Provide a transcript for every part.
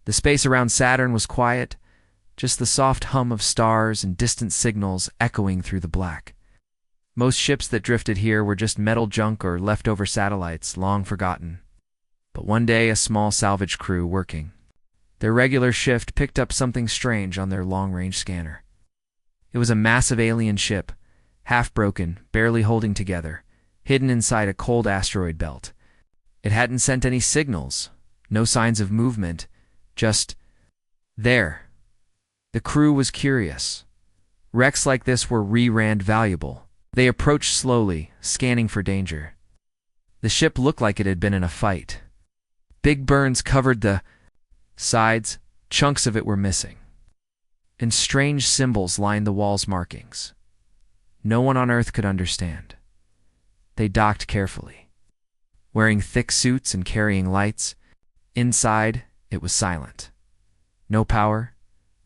The space around Saturn was quiet, just the soft hum of stars and distant signals echoing through the black. Most ships that drifted here were just metal junk or leftover satellites, long forgotten. But one day, a small salvage crew working their regular shift picked up something strange on their long-range scanner. It was a massive alien ship, half broken, barely holding together, hidden inside a cold asteroid belt. It hadn't sent any signals, no signs of movement, just there. The crew was curious. Wrecks like this were re-rand valuable. They approached slowly, scanning for danger. The ship looked like it had been in a fight. Big burns covered the sides, chunks of it were missing. And strange symbols lined the wall's markings. No one on Earth could understand. They docked carefully. Wearing thick suits and carrying lights, inside it was silent. No power,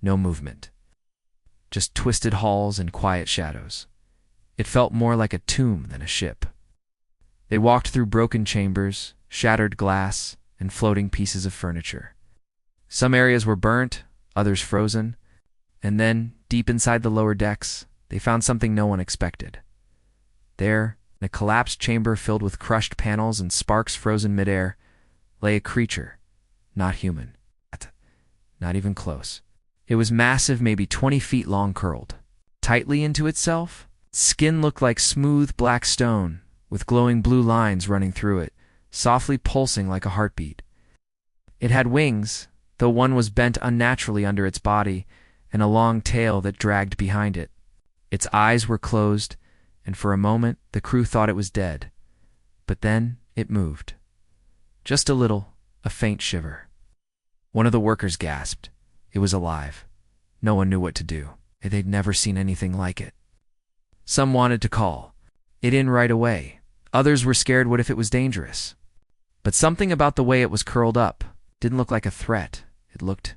no movement. Just twisted halls and quiet shadows. It felt more like a tomb than a ship. They walked through broken chambers, shattered glass, and floating pieces of furniture. Some areas were burnt, others frozen, and then, deep inside the lower decks, they found something no one expected. There, in a collapsed chamber filled with crushed panels and sparks frozen midair, lay a creature, not human. Not even close. It was massive, maybe 20 feet long, curled tightly into itself. Skin looked like smooth black stone, with glowing blue lines running through it, softly pulsing like a heartbeat. It had wings, though one was bent unnaturally under its body, and a long tail that dragged behind it. Its eyes were closed, and for a moment the crew thought it was dead. But then it moved. Just a little, a faint shiver. One of the workers gasped. It was alive. No one knew what to do. They'd never seen anything like it. Some wanted to call it in right away. Others were scared what if it was dangerous. But something about the way it was curled up didn't look like a threat. It looked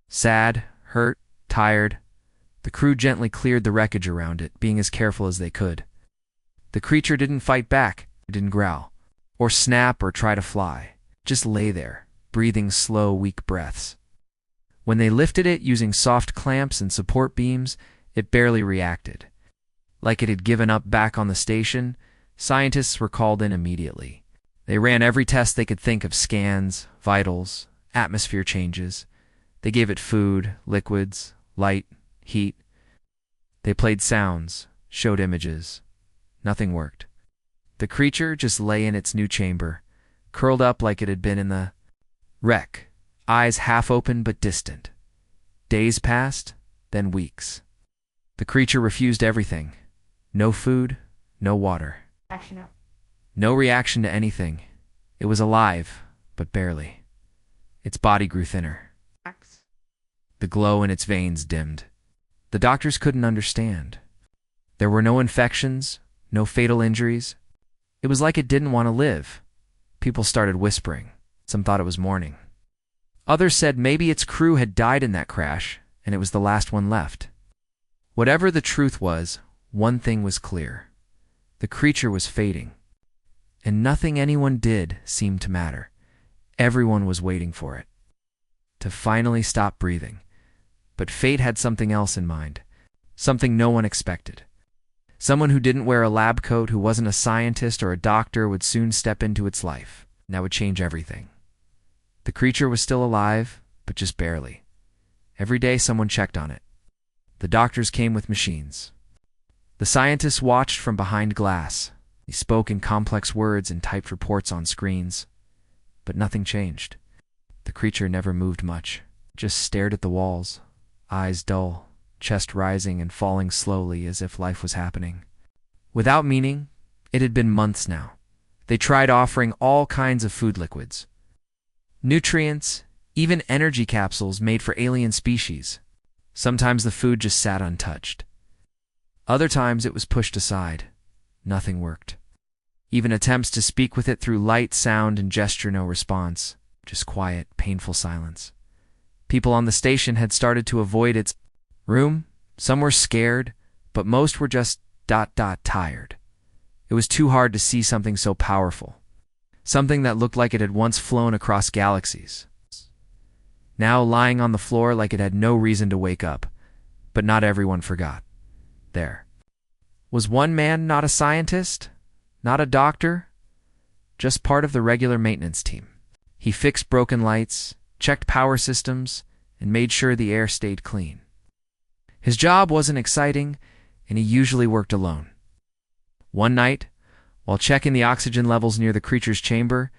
sad, hurt, tired. The crew gently cleared the wreckage around it, being as careful as they could. The creature didn't fight back, it didn't growl, or snap or try to fly. It just lay there, breathing slow, weak breaths. When they lifted it using soft clamps and support beams, it barely reacted. Like it had given up back on the station, scientists were called in immediately. They ran every test they could think of: scans, vitals, atmosphere changes. They gave it food, liquids, light, heat. They played sounds, showed images. Nothing worked. The creature just lay in its new chamber, curled up like it had been in the wreck, eyes half open but distant. Days passed, then weeks. The creature refused everything. No food, no water. No reaction to anything. It was alive, but barely. Its body grew thinner. The glow in its veins dimmed. The doctors couldn't understand. There were no infections, no fatal injuries. It was like it didn't want to live. People started whispering. Some thought it was mourning. Others said maybe its crew had died in that crash, and it was the last one left. Whatever the truth was, one thing was clear. The creature was fading. And nothing anyone did seemed to matter. Everyone was waiting for it to finally stop breathing. But fate had something else in mind, something no one expected. Someone who didn't wear a lab coat, who wasn't a scientist or a doctor, would soon step into its life. And that would change everything. The creature was still alive, but just barely. Every day someone checked on it. The doctors came with machines. The scientists watched from behind glass. They spoke in complex words and typed reports on screens. But nothing changed. The creature never moved much, just stared at the walls, eyes dull, chest rising and falling slowly as if life was happening. Without meaning, it had been months now. They tried offering all kinds of food liquids, nutrients, even energy capsules made for alien species. Sometimes the food just sat untouched. Other times it was pushed aside. Nothing worked. Even attempts to speak with it through light, sound, and gesture, no response. Just quiet, painful silence. People on the station had started to avoid its room. Some were scared, but most were just tired. It was too hard to see something so powerful. Something that looked like it had once flown across galaxies. now lying on the floor like it had no reason to wake up. But not everyone forgot. There was one man, not a scientist, not a doctor, just part of the regular maintenance team. He fixed broken lights, checked power systems, and made sure the air stayed clean. His job wasn't exciting, and he usually worked alone. One night, while checking the oxygen levels near the creature's chamber,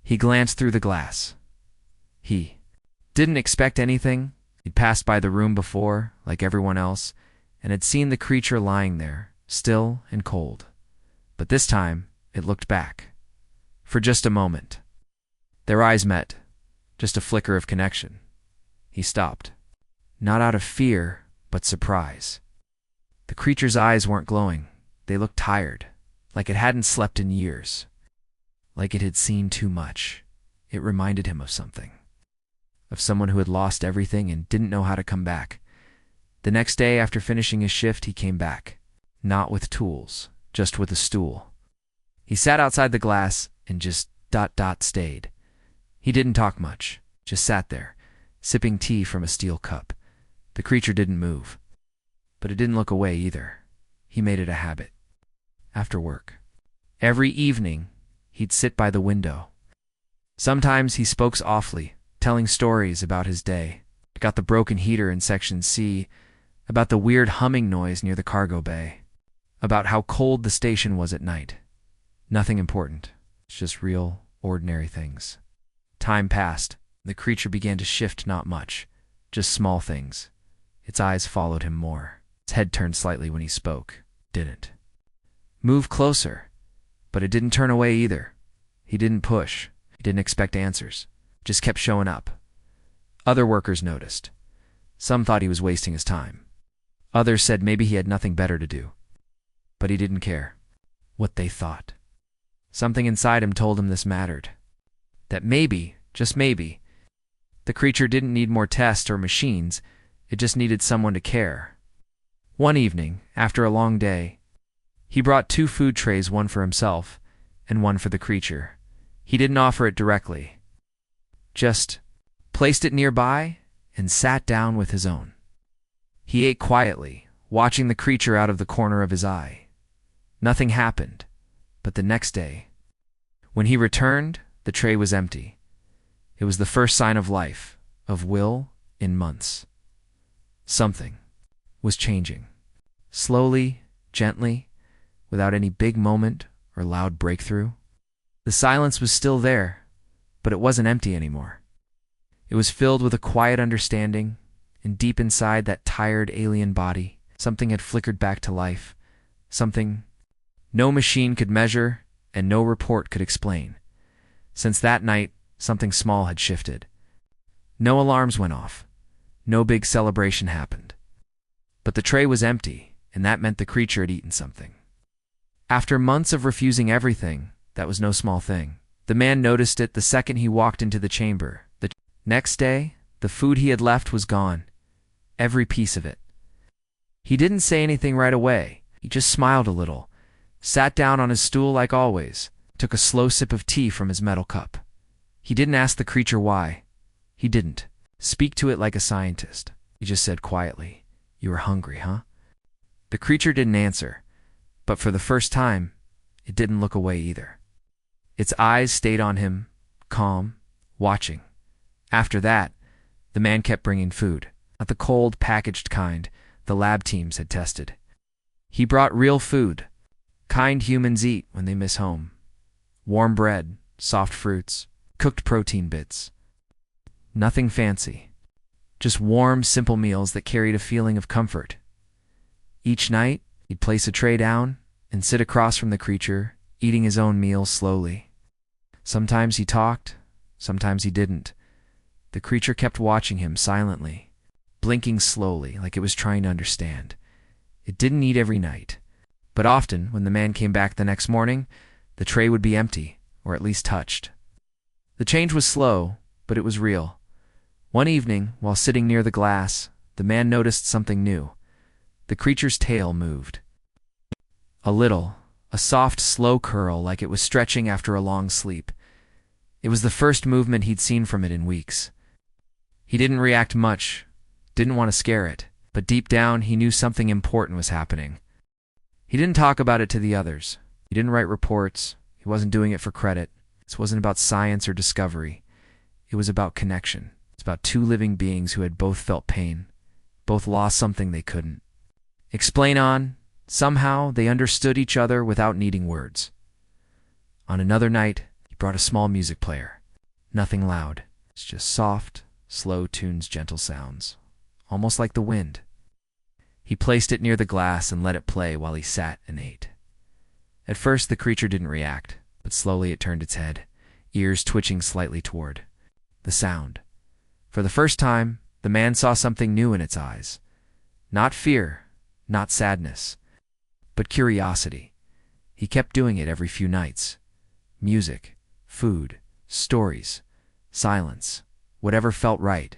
he glanced through the glass. He didn't expect anything. He'd passed by the room before, like everyone else, and had seen the creature lying there, still and cold. But this time, it looked back. For just a moment. Their eyes met, just a flicker of connection. He stopped. Not out of fear, but surprise. The creature's eyes weren't glowing. They looked tired, like it hadn't slept in years. Like it had seen too much. It reminded him of something. Of someone who had lost everything and didn't know how to come back. The next day, after finishing his shift, he came back. Not with tools, just with a stool. He sat outside the glass and just stayed. He didn't talk much, just sat there, sipping tea from a steel cup. The creature didn't move. But it didn't look away either. He made it a habit. After work. Every evening, he'd sit by the window. Sometimes he spoke softly, telling stories about his day. Got the broken heater in Section C, about the weird humming noise near the cargo bay, about how cold the station was at night. Nothing important. It's just real, ordinary things. Time passed. The creature began to shift not much, just small things. Its eyes followed him more. Its head turned slightly when he spoke. Didn't. Move closer. But it didn't turn away either. He didn't push. He didn't expect answers. Just kept showing up. Other workers noticed. Some thought he was wasting his time. Others said maybe he had nothing better to do. But he didn't care what they thought. Something inside him told him this mattered. That maybe, just maybe, the creature didn't need more tests or machines, it just needed someone to care. One evening, after a long day, he brought 2 food trays, one for himself and one for the creature. He didn't offer it directly. Just placed it nearby and sat down with his own. He ate quietly, watching the creature out of the corner of his eye. Nothing happened, but the next day, when he returned, the tray was empty. It was the first sign of life, of will, in months. Something was changing. Slowly, gently, without any big moment or loud breakthrough. The silence was still there, but it wasn't empty anymore. It was filled with a quiet understanding, and deep inside that tired alien body, something had flickered back to life. Something no machine could measure and no report could explain. Since that night, something small had shifted. No alarms went off. No big celebration happened. But the tray was empty, and that meant the creature had eaten something. After months of refusing everything, that was no small thing. The man noticed it the second he walked into the chamber. The next day, the food he had left was gone. Every piece of it. He didn't say anything right away. He just smiled a little, sat down on his stool like always, took a slow sip of tea from his metal cup. He didn't ask the creature why. He didn't speak to it like a scientist. He just said quietly, "You were hungry, huh?" The creature didn't answer, but for the first time, it didn't look away either. Its eyes stayed on him, calm, watching. After that, the man kept bringing food, not the cold, packaged kind the lab teams had tested. He brought real food, kind humans eat when they miss home. Warm bread, soft fruits, cooked protein bits. Nothing fancy, just warm, simple meals that carried a feeling of comfort. Each night, he'd place a tray down and sit across from the creature, eating his own meal slowly. Sometimes he talked, sometimes he didn't. The creature kept watching him silently, blinking slowly like it was trying to understand. It didn't eat every night, but often when the man came back the next morning, the tray would be empty, or at least touched. The change was slow, but it was real. One evening, while sitting near the glass, the man noticed something new. The creature's tail moved. A little, a soft, slow curl like it was stretching after a long sleep. It was the first movement he'd seen from it in weeks. He didn't react much, didn't want to scare it, but deep down he knew something important was happening. He didn't talk about it to the others. He didn't write reports. He wasn't doing it for credit. This wasn't about science or discovery. It was about connection. It's about two living beings who had both felt pain, both lost something they couldn't explain on. Somehow they understood each other without needing words. On another night, he brought a small music player. Nothing loud. It's just soft, slow tunes, gentle sounds, almost like the wind. He placed it near the glass and let it play while he sat and ate. At first, the creature didn't react, but slowly it turned its head, ears twitching slightly toward the sound. For the first time, the man saw something new in its eyes. Not fear, not sadness, but curiosity. He kept doing it every few nights. Music, food, stories, silence, whatever felt right.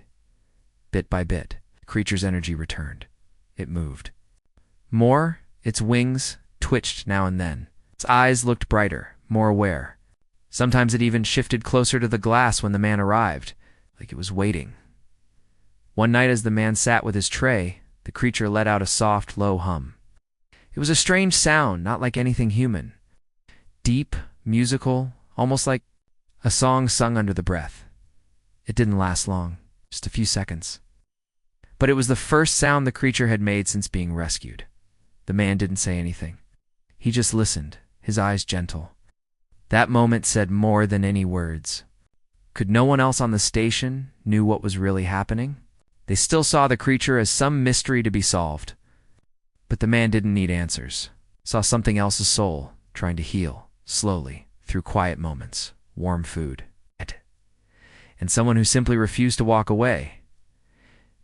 Bit by bit, the creature's energy returned. It moved. More, its wings twitched now and then. Its eyes looked brighter, more aware. Sometimes it even shifted closer to the glass when the man arrived, like it was waiting. One night as the man sat with his tray, the creature let out a soft, low hum. It was a strange sound, not like anything human. Deep, musical, almost like a song sung under the breath. It didn't last long, just a few seconds. But it was the first sound the creature had made since being rescued. The man didn't say anything. He just listened, his eyes gentle. That moment said more than any words. Could no one else on the station knew what was really happening? They still saw the creature as some mystery to be solved. But the man didn't need answers. Saw something else's soul trying to heal, slowly, through quiet moments, warm food, and someone who simply refused to walk away.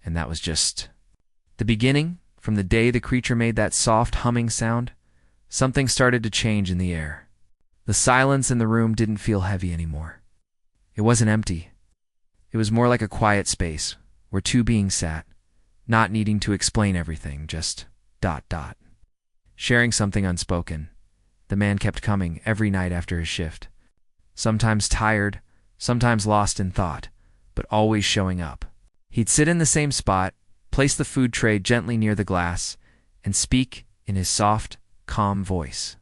And that was just the beginning. From the day the creature made that soft humming sound, something started to change in the air. The silence in the room didn't feel heavy anymore. It wasn't empty. It was more like a quiet space where two beings sat, not needing to explain everything, just ... sharing something unspoken. The man kept coming every night after his shift. Sometimes tired, sometimes lost in thought, but always showing up. He'd sit in the same spot, place the food tray gently near the glass, and speak in his soft, calm voice.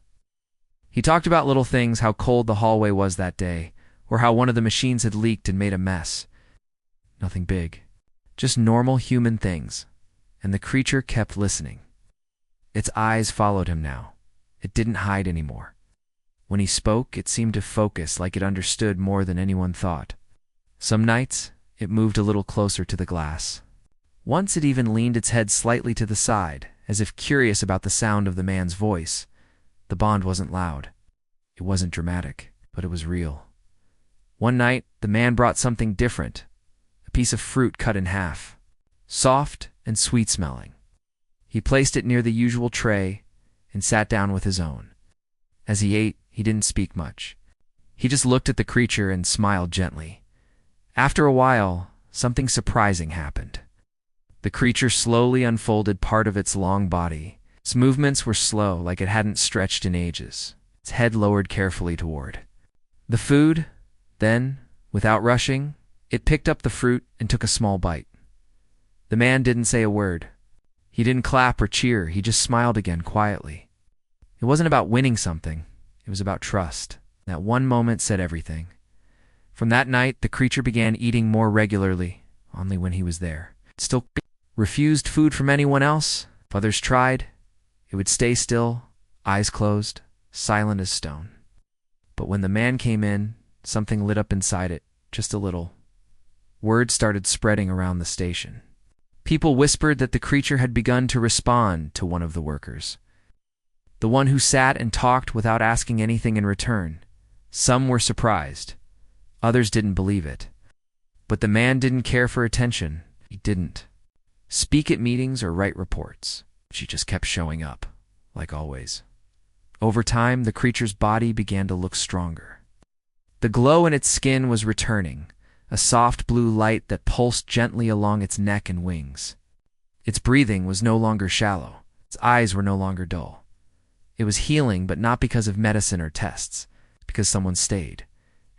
He talked about little things, how cold the hallway was that day, or how one of the machines had leaked and made a mess. Nothing big, just normal human things, and the creature kept listening. Its eyes followed him now. It didn't hide anymore. When he spoke, it seemed to focus, like it understood more than anyone thought. Some nights, it moved a little closer to the glass. Once it even leaned its head slightly to the side, as if curious about the sound of the man's voice. The bond wasn't loud. It wasn't dramatic, but it was real. One night, the man brought something different, a piece of fruit cut in half, soft and sweet-smelling. He placed it near the usual tray and sat down with his own. As he ate, he didn't speak much. He just looked at the creature and smiled gently. After a while, something surprising happened. The creature slowly unfolded part of its long body. Its movements were slow, like it hadn't stretched in ages. Its head lowered carefully toward the food. Then, without rushing, it picked up the fruit and took a small bite. The man didn't say a word. He didn't clap or cheer. He just smiled again quietly. It wasn't about winning something. It was about trust. That one moment said everything. From that night, the creature began eating more regularly, only when he was there. It still refused food from anyone else. If others tried, it would stay still, eyes closed, silent as stone. But when the man came in, something lit up inside it, just a little. Word started spreading around the station. People whispered that the creature had begun to respond to one of the workers. The one who sat and talked without asking anything in return. Some were surprised. Others didn't believe it. But the man didn't care for attention. He didn't speak at meetings or write reports. She just kept showing up, like always. Over time, the creature's body began to look stronger. The glow in its skin was returning, a soft blue light that pulsed gently along its neck and wings. Its breathing was no longer shallow. Its eyes were no longer dull. It was healing, but not because of medicine or tests, because someone stayed,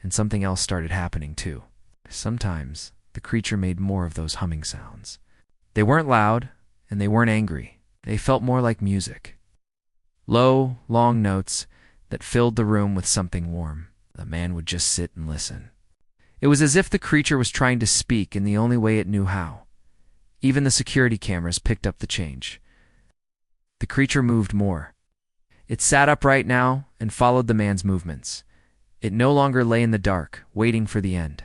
and something else started happening too. Sometimes, the creature made more of those humming sounds. They weren't loud, and they weren't angry. They felt more like music. Low, long notes that filled the room with something warm. The man would just sit and listen. It was as if the creature was trying to speak in the only way it knew how. Even the security cameras picked up the change. The creature moved more. It sat upright now and followed the man's movements. It no longer lay in the dark, waiting for the end.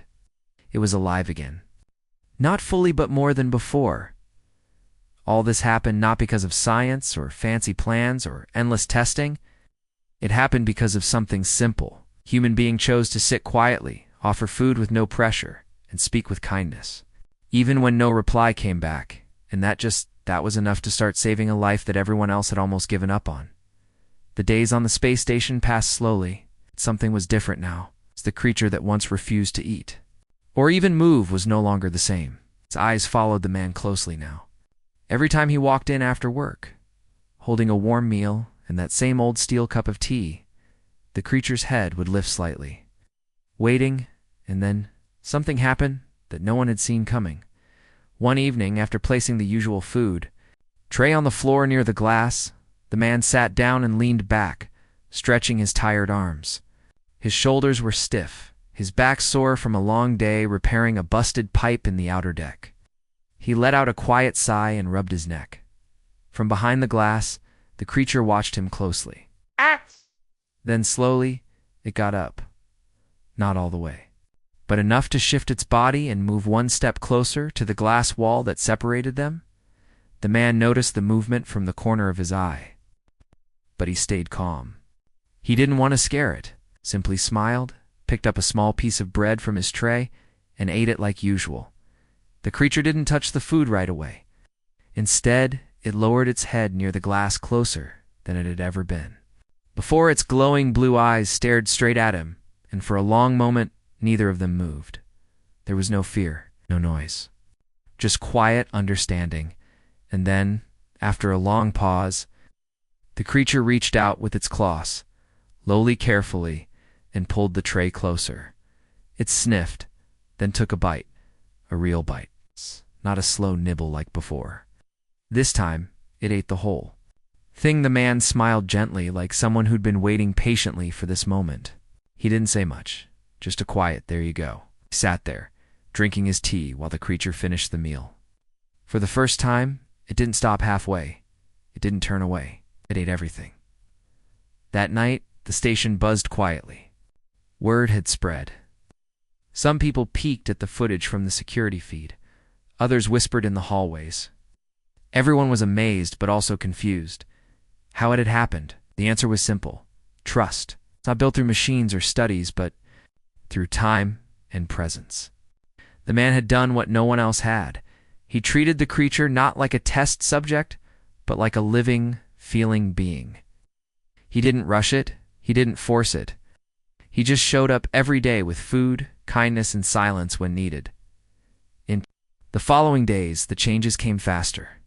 It was alive again. Not fully, but more than before. All this happened not because of science or fancy plans or endless testing. It happened because of something simple. Human being chose to sit quietly, offer food with no pressure, and speak with kindness. Even when no reply came back, and that was enough to start saving a life that everyone else had almost given up on. The days on the space station passed slowly. Something was different now. The creature that once refused to eat or even move was no longer the same. Its eyes followed the man closely now. Every time he walked in after work, holding a warm meal and that same old steel cup of tea, the creature's head would lift slightly. Waiting, and then something happened that no one had seen coming. One evening, after placing the usual food tray on the floor near the glass, the man sat down and leaned back, stretching his tired arms. His shoulders were stiff, his back sore from a long day repairing a busted pipe in the outer deck. He let out a quiet sigh and rubbed his neck. From behind the glass, the creature watched him closely. Then slowly, it got up. Not all the way, but enough to shift its body and move one step closer to the glass wall that separated them. The man noticed the movement from the corner of his eye, but he stayed calm. He didn't want to scare it, simply smiled, picked up a small piece of bread from his tray, and ate it like usual. The creature didn't touch the food right away. Instead, it lowered its head near the glass closer than it had ever been. Before, its glowing blue eyes stared straight at him, and for a long moment, neither of them moved. There was no fear, no noise, just quiet understanding. And then, after a long pause, the creature reached out with its claws, lowly carefully, and pulled the tray closer. It sniffed, then took a bite, a real bite, not a slow nibble like before. This time, it ate the whole thing. The man smiled gently, like someone who'd been waiting patiently for this moment. He didn't say much, just a quiet, "There you go." He sat there, drinking his tea while the creature finished the meal. For the first time, it didn't stop halfway. It didn't turn away. It ate everything. That night, the station buzzed quietly. Word had spread. Some people peeked at the footage from the security feed. Others whispered in the hallways. Everyone was amazed but also confused. How it had happened? The answer was simple. Trust. It's not built through machines or studies, but through time and presence. The man had done what no one else had. He treated the creature not like a test subject, but like a living, feeling being. He didn't rush it. He didn't force it. He just showed up every day with food, kindness, and silence when needed. In the following days, the changes came faster.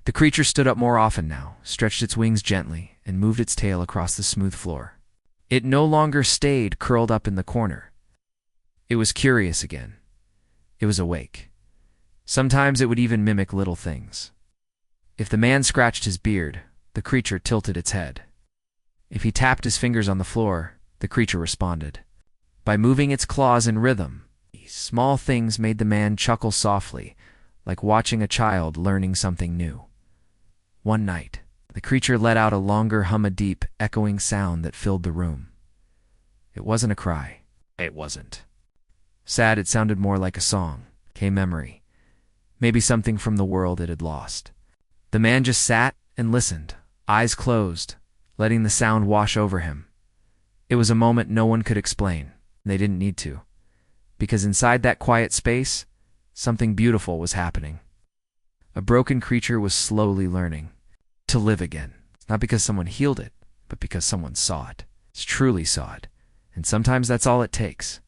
The creature stood up more often now, stretched its wings gently, and moved its tail across the smooth floor. It no longer stayed curled up in the corner. It was curious again. It was awake. Sometimes it would even mimic little things. If the man scratched his beard, the creature tilted its head. If he tapped his fingers on the floor, the creature responded. By moving its claws in rhythm, these small things made the man chuckle softly, like watching a child learning something new. One night, the creature let out a longer hum, a deep, echoing sound that filled the room. It wasn't a cry. It wasn't sad. It sounded more like a song, a memory, maybe something from the world it had lost. The man just sat and listened, eyes closed, letting the sound wash over him. It was a moment no one could explain. They didn't need to, because inside that quiet space, something beautiful was happening. A broken creature was slowly learning to live again, not because someone healed it, but because someone saw it, truly saw it, and sometimes that's all it takes.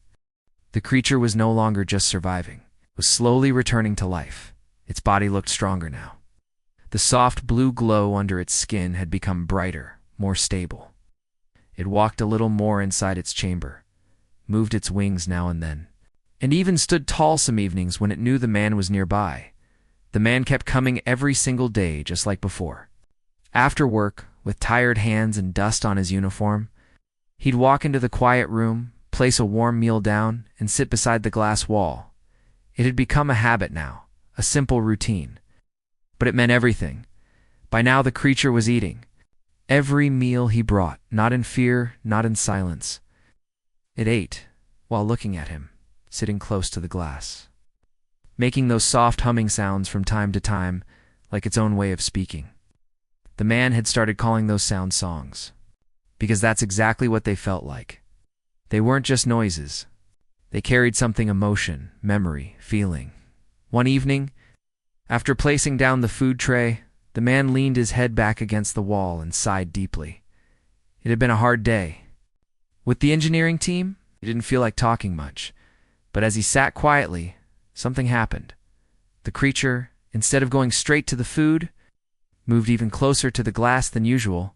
The creature was no longer just surviving. It was slowly returning to life. Its body looked stronger now. The soft blue glow under its skin had become brighter, more stable. It walked a little more inside its chamber, moved its wings now and then, and even stood tall some evenings when it knew the man was nearby. The man kept coming every single day, just like before. After work, with tired hands and dust on his uniform, he'd walk into the quiet room, place a warm meal down, and sit beside the glass wall. It had become a habit now, a simple routine. But it meant everything. By now the creature was eating. Every meal he brought, not in fear, not in silence. It ate, while looking at him, sitting close to the glass, making those soft humming sounds from time to time, like its own way of speaking. The man had started calling those sounds songs, because that's exactly what they felt like. They weren't just noises. They carried something: emotion, memory, feeling. One evening, after placing down the food tray, the man leaned his head back against the wall and sighed deeply. It had been a hard day. With the engineering team, he didn't feel like talking much, but as he sat quietly, something happened. The creature, instead of going straight to the food, moved even closer to the glass than usual.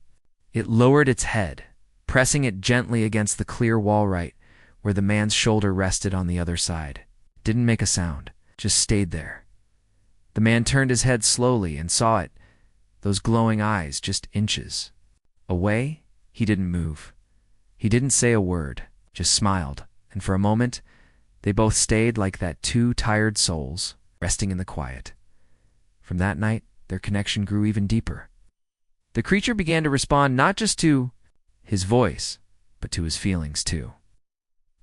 It lowered its head, pressing it gently against the clear wall right where the man's shoulder rested on the other side. It didn't make a sound, just stayed there. The man turned his head slowly and saw it, those glowing eyes just inches away. He didn't move. He didn't say a word, just smiled, and for a moment, they both stayed like that, two tired souls resting in the quiet. From that night, their connection grew even deeper. The creature began to respond not just to his voice, but to his feelings too.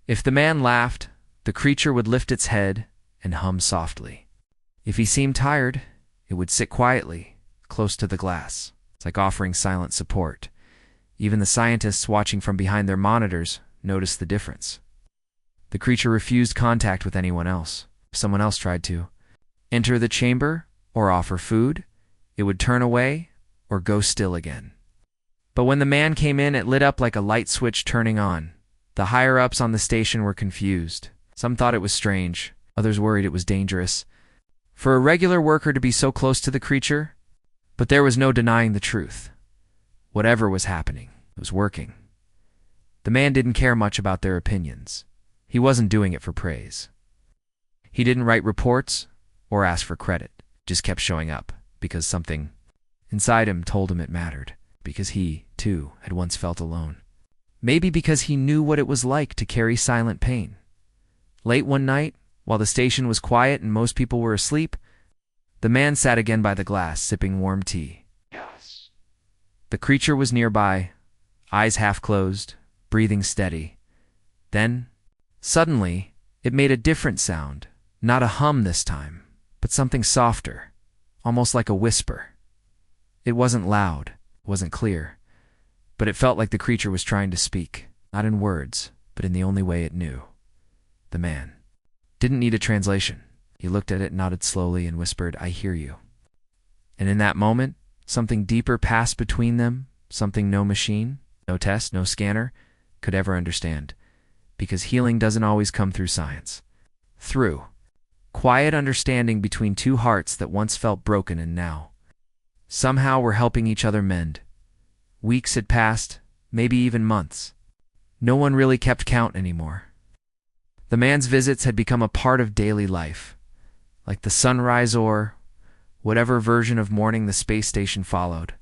If the man laughed, the creature would lift its head and hum softly. If he seemed tired, it would sit quietly, close to the glass. It's like offering silent support. Even the scientists watching from behind their monitors noticed the difference. The creature refused contact with anyone else. If someone else tried to enter the chamber or offer food, it would turn away or go still again. But when the man came in, it lit up like a light switch turning on. The higher-ups on the station were confused. Some thought it was strange. Others worried it was dangerous for a regular worker to be so close to the creature. But there was no denying the truth. Whatever was happening, it was working. The man didn't care much about their opinions. He wasn't doing it for praise. He didn't write reports or ask for credit. Just kept showing up because something inside him told him it mattered, because he, too, had once felt alone. Maybe because he knew what it was like to carry silent pain. Late one night, while the station was quiet and most people were asleep, the man sat again by the glass, sipping warm tea. Yes. The creature was nearby, eyes half closed, breathing steady. Then, suddenly, it made a different sound. Not a hum this time, but something softer, almost like a whisper. It wasn't loud, wasn't clear, but it felt like the creature was trying to speak, not in words, but in the only way it knew. The man didn't need a translation. He looked at it, nodded slowly, and whispered, "I hear you." And in that moment, something deeper passed between them, something no machine, no test, no scanner could ever understand, because healing doesn't always come through science. Through quiet understanding between two hearts that once felt broken and now somehow were helping each other mend. Weeks had passed, maybe even months. No one really kept count anymore. The man's visits had become a part of daily life, like the sunrise or whatever version of morning the space station followed.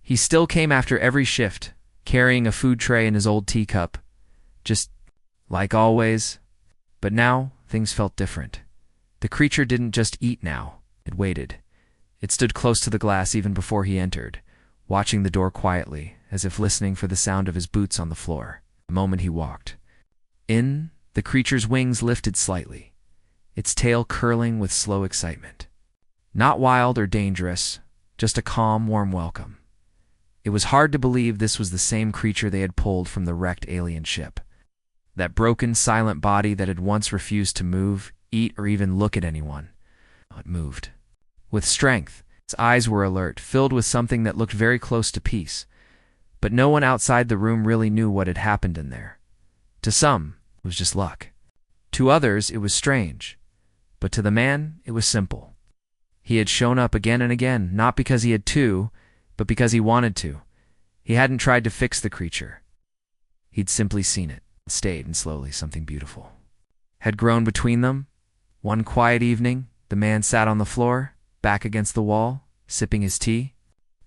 He still came after every shift, carrying a food tray in his old teacup, just like always. But now, things felt different. The creature didn't just eat now, it waited. It stood close to the glass even before he entered, watching the door quietly, as if listening for the sound of his boots on the floor. The moment he walked in, the creature's wings lifted slightly, its tail curling with slow excitement. Not wild or dangerous, just a calm, warm welcome. It was hard to believe this was the same creature they had pulled from the wrecked alien ship. That broken, silent body that had once refused to move, eat, or even look at anyone. It moved. With strength, its eyes were alert, filled with something that looked very close to peace. But no one outside the room really knew what had happened in there. To some, it was just luck. To others, it was strange. But to the man, it was simple. He had shown up again and again, not because he had to, but because he wanted to. He hadn't tried to fix the creature. He'd simply seen it, stayed, and slowly something beautiful had grown between them. One quiet evening, the man sat on the floor, back against the wall, sipping his tea.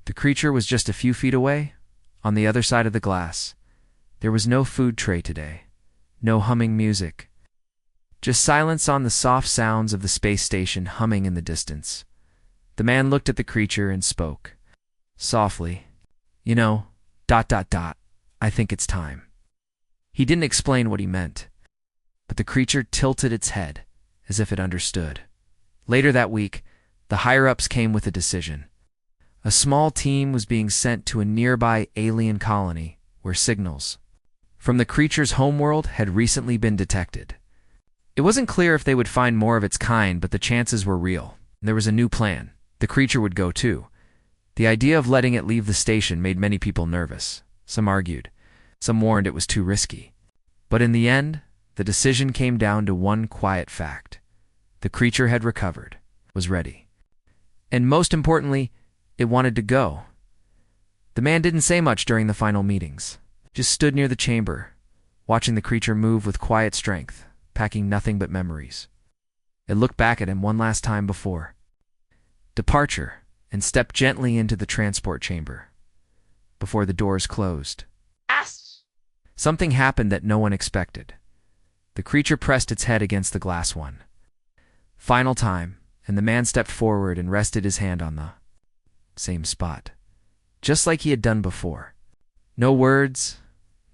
The creature was just a few feet away, on the other side of the glass. There was no food tray today, no humming music, just silence on the soft sounds of the space station humming in the distance. The man looked at the creature and spoke, softly, "You know, ... I think it's time." He didn't explain what he meant, but the creature tilted its head, as if it understood. Later that week, the higher-ups came with a decision. A small team was being sent to a nearby alien colony where signals from the creature's homeworld had recently been detected. It wasn't clear if they would find more of its kind, but the chances were real. There was a new plan. The creature would go too. The idea of letting it leave the station made many people nervous. Some argued. Some warned it was too risky. But in the end, the decision came down to one quiet fact. The creature had recovered, was ready. And most importantly, it wanted to go. The man didn't say much during the final meetings, just stood near the chamber, watching the creature move with quiet strength, packing nothing but memories. It looked back at him one last time before departure and stepped gently into the transport chamber. Before the doors closed, something happened that no one expected. The creature pressed its head against the glass one. Final time, and the man stepped forward and rested his hand on the same spot, just like he had done before. No words,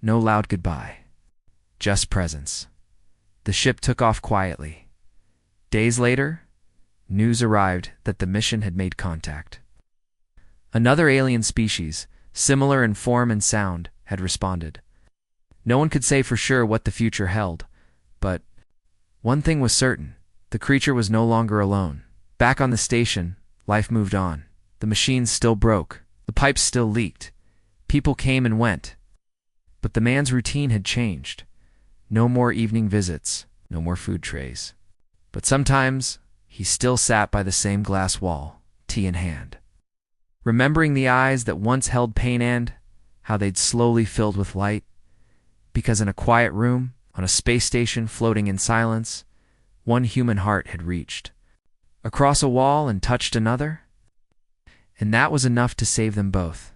no loud goodbye, just presence. The ship took off quietly. Days later, news arrived that the mission had made contact. Another alien species, similar in form and sound, had responded. No one could say for sure what the future held, but one thing was certain: the creature was no longer alone. Back on the station, life moved on. The machines still broke, the pipes still leaked, people came and went. But the man's routine had changed. No more evening visits, no more food trays. But sometimes he still sat by the same glass wall, tea in hand, remembering the eyes that once held pain and how they'd slowly filled with light. Because in a quiet room, on a space station floating in silence, one human heart had reached across a wall and touched another, and that was enough to save them both.